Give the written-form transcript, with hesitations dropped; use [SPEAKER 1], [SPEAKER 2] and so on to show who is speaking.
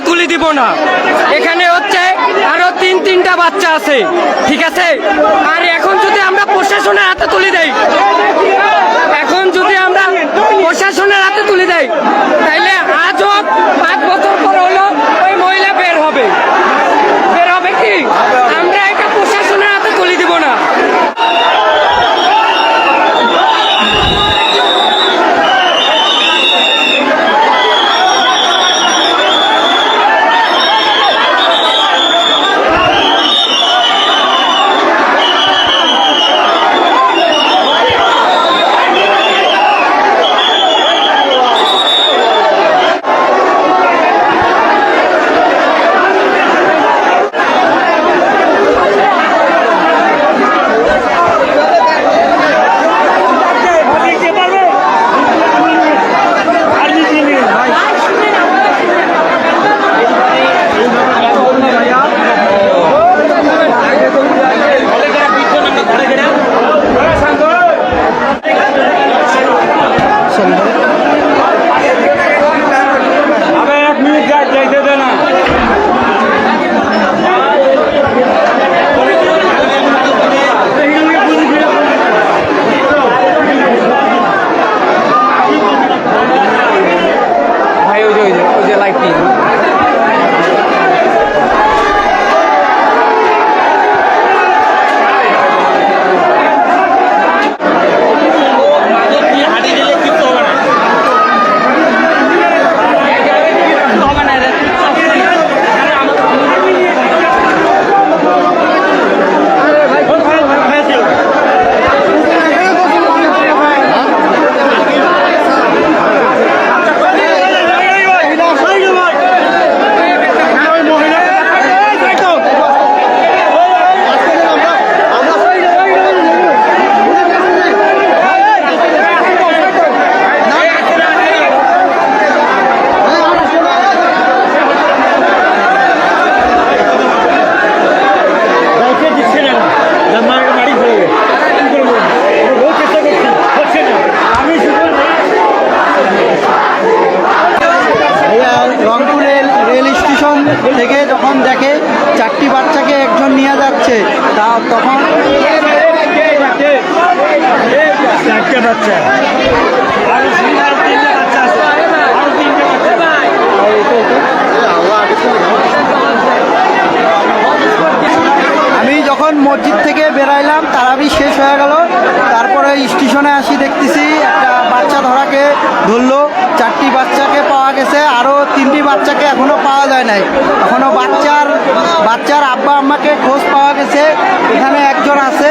[SPEAKER 1] তুলে দিব না। এখানে হচ্ছে আরো তিনটা বাচ্চা আছে, ঠিক আছে? আর এখন যদি আমরা প্রশাসনের হাতে তুলে দেই, তাইলে আজও 5 বছর পর হলো ওই মহিলা বের হবে কি? আমরা এটা প্রশাসনের হাতে তুলে দিব না।
[SPEAKER 2] থেকে যখন দেখে 4টি বাচ্চাকে একজন নিয়ে যাচ্ছে, তা তখন 4টে বাচ্চা আমি যখন মসজিদ থেকে বেরাইলাম, তারাবি শেষ হয়ে গেল। তারপরে স্টেশনে আসি, দেখতেছি একটা বাচ্চা ধরাকে ধরলো। 4টি বাচ্চাকে পাওয়া গেছে, আরও 3টি বাচ্চাকে এখনও পাওয়া যায় নাই। এখনও বাচ্চার আব্বা আম্মাকে খোঁজ পাওয়া গেছে। এখানে একজন আছে,